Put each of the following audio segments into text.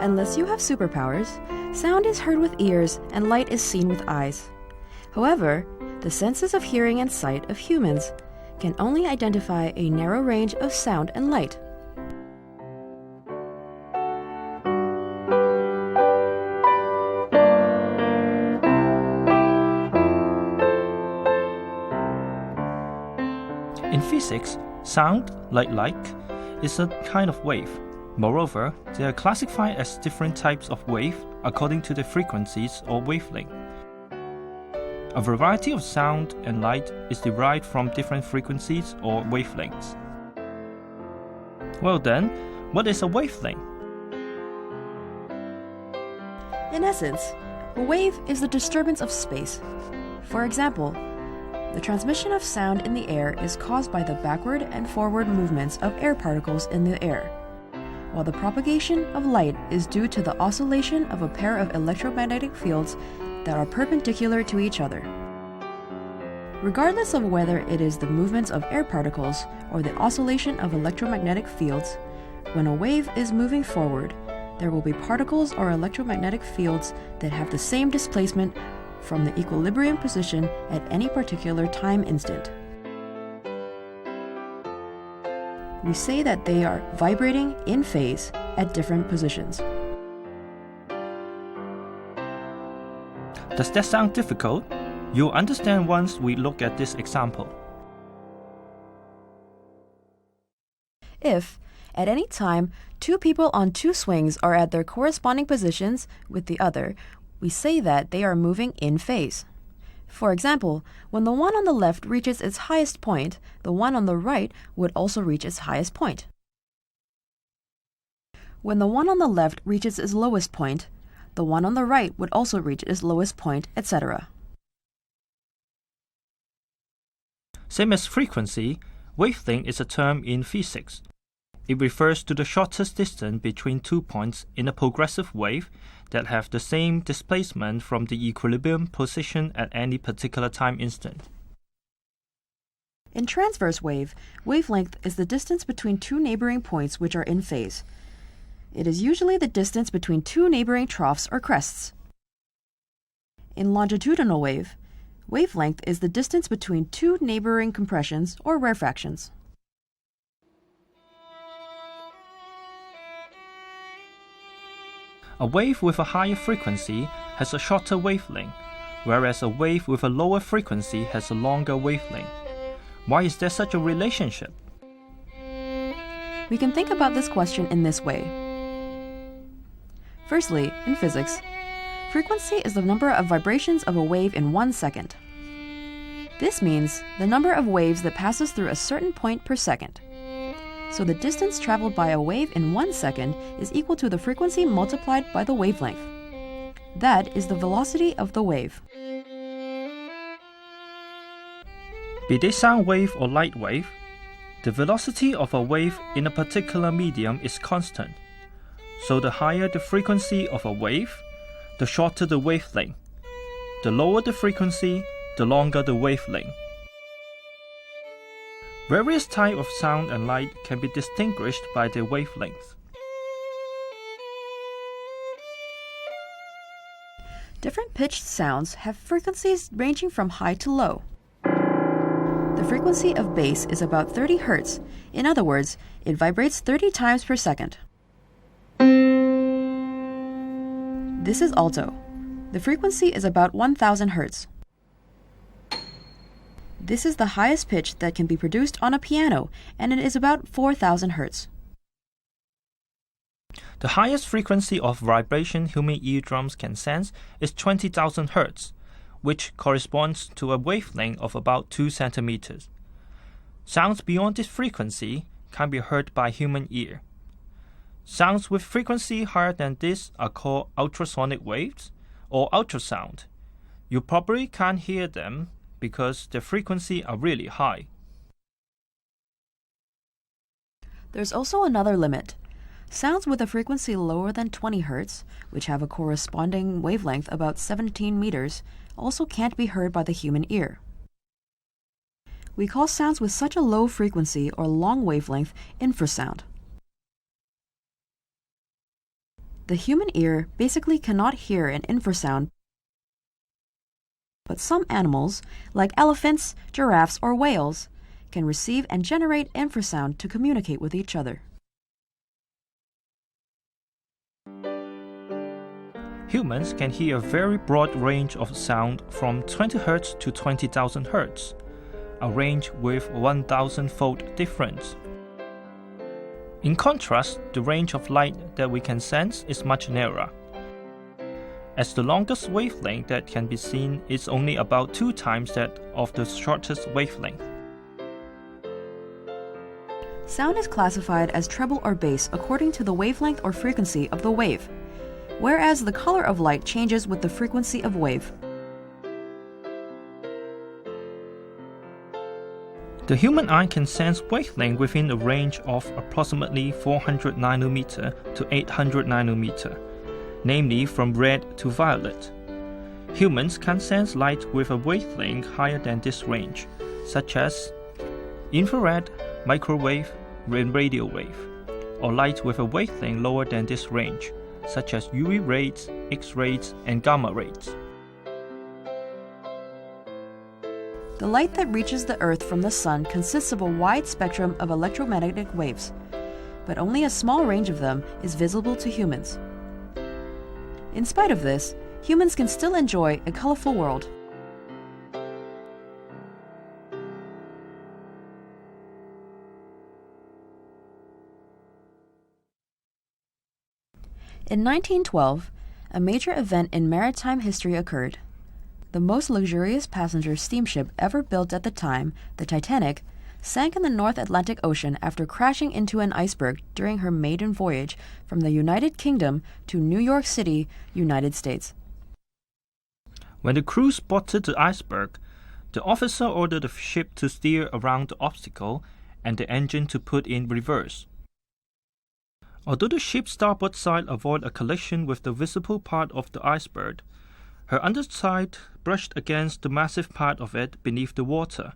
Unless you have superpowers, sound is heard with ears and light is seen with eyes. However, the senses of hearing and sight of humans can only identify a narrow range of sound and light. In physics, sound, like light, is a kind of wave. Moreover, they are classified as different types of wave according to their frequencies or wavelength. A variety of sound and light is derived from different frequencies or wavelengths. Well then, what is a wavelength? In essence, a wave is the disturbance of space. For example, the transmission of sound in the air is caused by the backward and forward movements of air particles in the air, while the propagation of light is due to the oscillation of a pair of electromagnetic fields that are perpendicular to each other. Regardless of whether it is the movements of air particles or the oscillation of electromagnetic fields, when a wave is moving forward, there will be particles or electromagnetic fields that have the same displacement from the equilibrium position at any particular time instant. We say that they are vibrating in phase at different positions. Does that sound difficult? You'll understand once we look at this example. If, at any time, two people on two swings are at their corresponding positions with the other, we say that they are moving in phase. For example, when the one on the left reaches its highest point, the one on the right would also reach its highest point. When the one on the left reaches its lowest point, the one on the right would also reach its lowest point, etc. Same as frequency, wavelength is a term in physics. It refers to the shortest distance between 2 points in a progressive wave that have the same displacement from the equilibrium position at any particular time instant. In transverse wave, wavelength is the distance between two neighboring points which are in phase. It is usually the distance between two neighboring troughs or crests. In longitudinal wave, wavelength is the distance between two neighboring compressions or rarefactions. A wave with a higher frequency has a shorter wavelength, whereas a wave with a lower frequency has a longer wavelength. Why is there such a relationship? We can think about this question in this way. Firstly, in physics, frequency is the number of vibrations of a wave in 1 second. This means the number of waves that passes through a certain point per second. So the distance traveled by a wave in 1 second is equal to the frequency multiplied by the wavelength. That is the velocity of the wave. Be they sound wave or light wave, the velocity of a wave in a particular medium is constant. So the higher the frequency of a wave, the shorter the wavelength. The lower the frequency, the longer the wavelength. Various types of sound and light can be distinguished by their wavelengths. Different pitched sounds have frequencies ranging from high to low. The frequency of bass is about 30 Hz. In other words, it vibrates 30 times per second. This is alto. The frequency is about 1000 Hz. This is the highest pitch that can be produced on a piano, and it is about 4000 Hz. The highest frequency of vibration human eardrums can sense is 20,000 Hz, which corresponds to a wavelength of about 2 centimeters. Sounds beyond this frequency can be heard by human ear. Sounds with frequency higher than this are called ultrasonic waves or ultrasound. You probably can't hear them because their frequency are really high. There's also another limit. Sounds with a frequency lower than 20 Hz, which have a corresponding wavelength about 17 meters, also can't be heard by the human ear. We call sounds with such a low frequency or long wavelength infrasound. The human ear basically cannot hear an infrasound, but some animals, like elephants, giraffes, or whales, can receive and generate infrasound to communicate with each other. Humans can hear a very broad range of sound from 20 Hz to 20,000 Hz, a range with 1,000-fold difference. In contrast, the range of light that we can sense is much narrower, as the longest wavelength that can be seen is only about 2 times that of the shortest wavelength. Sound is classified as treble or bass according to the wavelength or frequency of the wave, whereas the color of light changes with the frequency of wave. The human eye can sense wavelength within a range of approximately 400 nanometer to 800 nanometer, namely from red to violet. Humans can sense light with a wavelength higher than this range, such as infrared, microwave, and radio wave, or light with a wavelength lower than this range, such as UV rays, X-rays, and gamma rays. The light that reaches the Earth from the Sun consists of a wide spectrum of electromagnetic waves, but only a small range of them is visible to humans. In spite of this, humans can still enjoy a colorful world. In 1912, a major event in maritime history occurred. The most luxurious passenger steamship ever built at the time, the Titanic, sank in the North Atlantic Ocean after crashing into an iceberg during her maiden voyage from the United Kingdom to New York City, United States. When the crew spotted the iceberg, the officer ordered the ship to steer around the obstacle and the engine to put in reverse. Although the ship's starboard side avoided a collision with the visible part of the iceberg, her underside brushed against the massive part of it beneath the water.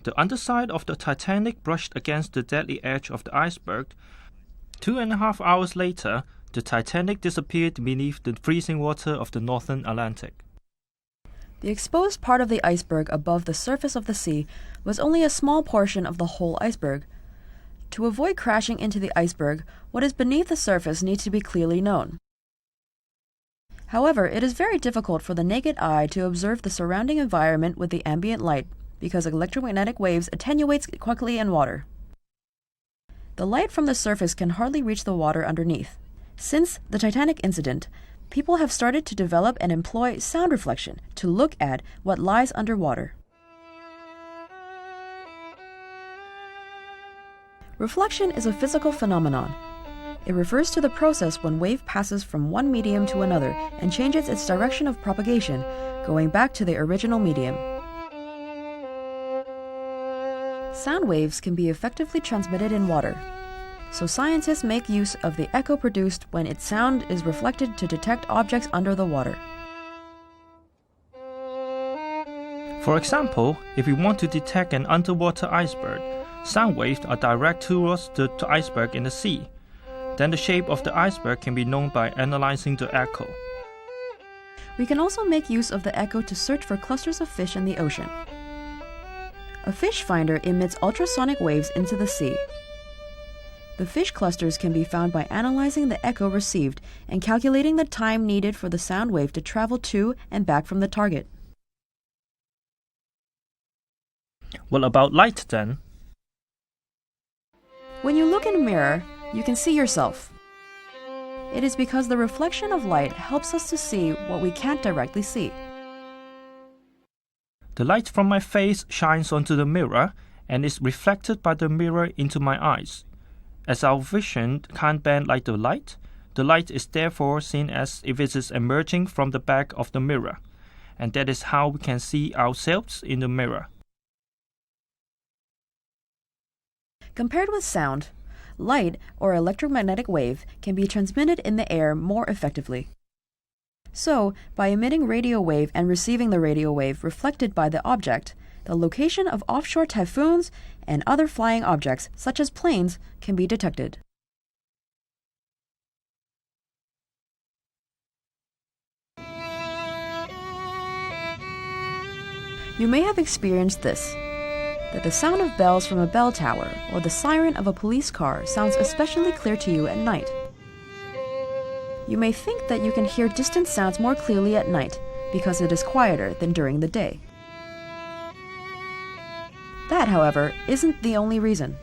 The underside of the Titanic brushed against the deadly edge of the iceberg. 2.5 hours later, the Titanic disappeared beneath the freezing water of the Northern Atlantic. The exposed part of the iceberg above the surface of the sea was only a small portion of the whole iceberg. To avoid crashing into the iceberg, what is beneath the surface needs to be clearly known. However, it is very difficult for the naked eye to observe the surrounding environment with the ambient light because electromagnetic waves attenuates quickly in water. The light from the surface can hardly reach the water underneath. Since the Titanic incident, people have started to develop and employ sound reflection to look at what lies underwater. Reflection is a physical phenomenon. It refers to the process when wave passes from one medium to another and changes its direction of propagation, going back to the original medium. Sound waves can be effectively transmitted in water, so scientists make use of the echo produced when its sound is reflected to detect objects under the water. For example, if we want to detect an underwater iceberg, sound waves are directed towards the iceberg in the sea. Then the shape of the iceberg can be known by analyzing the echo. We can also make use of the echo to search for clusters of fish in the ocean. A fish finder emits ultrasonic waves into the sea. The fish clusters can be found by analyzing the echo received and calculating the time needed for the sound wave to travel to and back from the target. What about light then? When you look in a mirror, you can see yourself. It is because the reflection of light helps us to see what we can't directly see. The light from my face shines onto the mirror and is reflected by the mirror into my eyes. As our vision can't bend like the light is therefore seen as if it is emerging from the back of the mirror, and that is how we can see ourselves in the mirror. Compared with sound, light or electromagnetic wave can be transmitted in the air more effectively. So, by emitting radio wave and receiving the radio wave reflected by the object, the location of offshore typhoons and other flying objects, such as planes, can be detected. You may have experienced this, that the sound of bells from a bell tower or the siren of a police car sounds especially clear to you at night. You may think that you can hear distant sounds more clearly at night because it is quieter than during the day. That, however, isn't the only reason.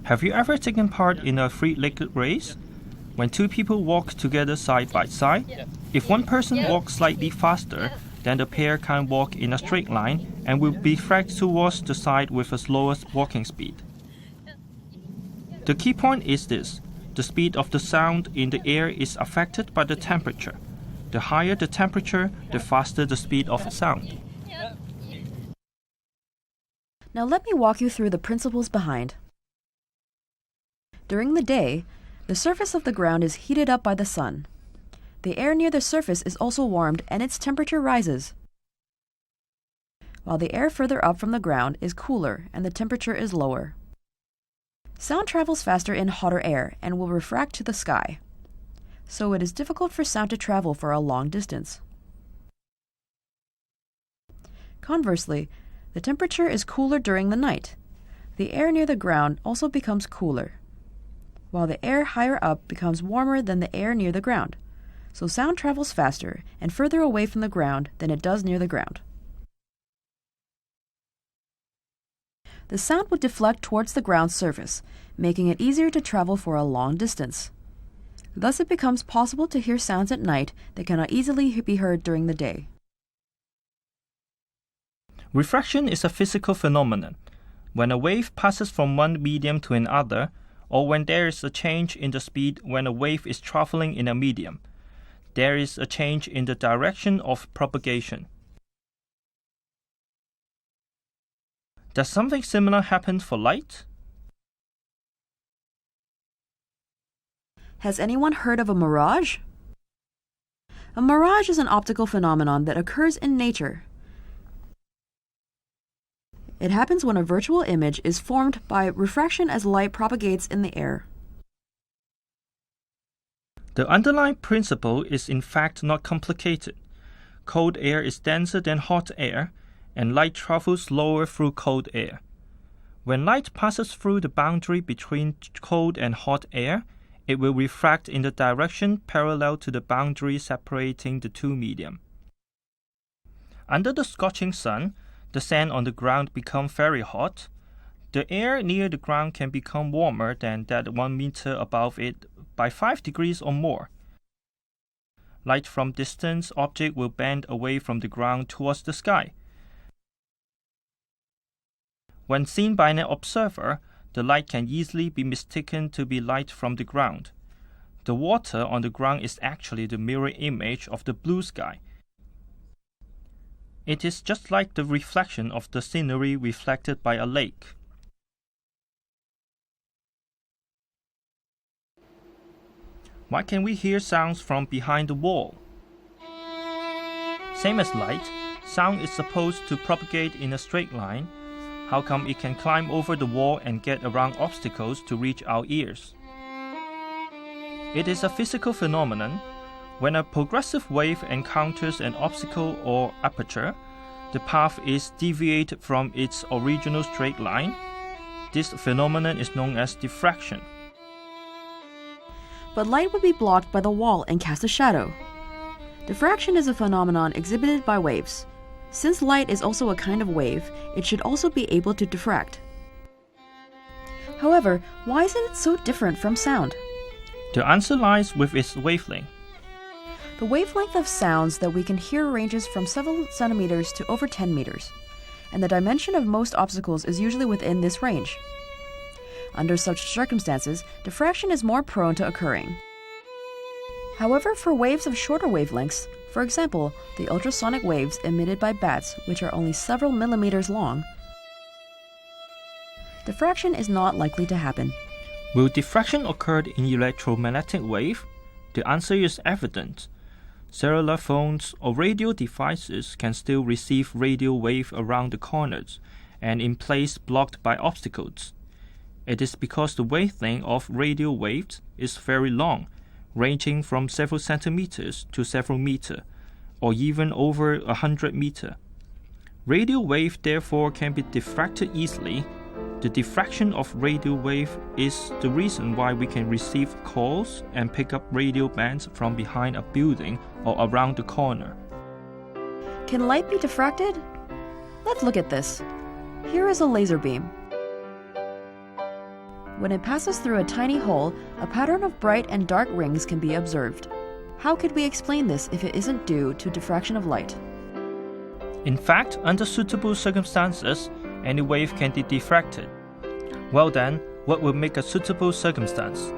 Have you ever taken part in a three-legged race? When two people walk together side by side, if one person walks slightly faster, then the pair can walk in a straight line and will be dragged towards the side with a slower walking speed. The key point is this: the speed of the sound in the air is affected by the temperature. The higher the temperature, the faster the speed of the sound. Now let me walk you through the principles behind. During the day, the surface of the ground is heated up by the sun. The air near the surface is also warmed and its temperature rises, while the air further up from the ground is cooler and the temperature is lower. Sound travels faster in hotter air and will refract to the sky, so it is difficult for sound to travel for a long distance. Conversely, the temperature is cooler during the night. The air near the ground also becomes cooler, while the air higher up becomes warmer than the air near the ground, so sound travels faster and further away from the ground than it does near the ground. The sound would deflect towards the ground's surface, making it easier to travel for a long distance. Thus it becomes possible to hear sounds at night that cannot easily be heard during the day. Refraction is a physical phenomenon. When a wave passes from one medium to another, or when there is a change in the speed when a wave is traveling in a medium, there is a change in the direction of propagation. Does something similar happen for light? Has anyone heard of a mirage? A mirage is an optical phenomenon that occurs in nature. It happens when a virtual image is formed by refraction as light propagates in the air. The underlying principle is in fact not complicated. Cold air is denser than hot air, and light travels slower through cold air. When light passes through the boundary between cold and hot air, it will refract in the direction parallel to the boundary separating the two medium. Under the scorching sun, the sand on the ground becomes very hot. The air near the ground can become warmer than that 1 meter above it by 5 degrees or more. Light from distant objects will bend away from the ground towards the sky. When seen by an observer, the light can easily be mistaken to be light from the ground. The water on the ground is actually the mirror image of the blue sky. It is just like the reflection of the scenery reflected by a lake. Why can we hear sounds from behind the wall? Same as light, sound is supposed to propagate in a straight line. How come it can climb over the wall and get around obstacles to reach our ears? It is a physical phenomenon. When a progressive wave encounters an obstacle or aperture, the path is deviated from its original straight line. This phenomenon is known as diffraction. But light would be blocked by the wall and cast a shadow. Diffraction is a phenomenon exhibited by waves. Since light is also a kind of wave, it should also be able to diffract. However, why is it so different from sound? The answer lies with its wavelength. The wavelength of sounds that we can hear ranges from several centimeters to over 10 meters, and the dimension of most obstacles is usually within this range. Under such circumstances, diffraction is more prone to occurring. However, for waves of shorter wavelengths, for example, the ultrasonic waves emitted by bats, which are only several millimeters long, diffraction is not likely to happen. Will diffraction occur in electromagnetic wave? The answer is evident. Cellular phones or radio devices can still receive radio wave around the corners and in place blocked by obstacles. It is because the wavelength of radio waves is very long, ranging from several centimeters to several meters, or even over 100 meters. Radio wave therefore can be diffracted easily. The diffraction of radio wave is the reason why we can receive calls and pick up radio bands from behind a building or around the corner. Can light be diffracted? Let's look at this. Here is a laser beam. When it passes through a tiny hole, a pattern of bright and dark rings can be observed. How could we explain this if it isn't due to diffraction of light? In fact, under suitable circumstances, any wave can be diffracted. Well then, what will make a suitable circumstance?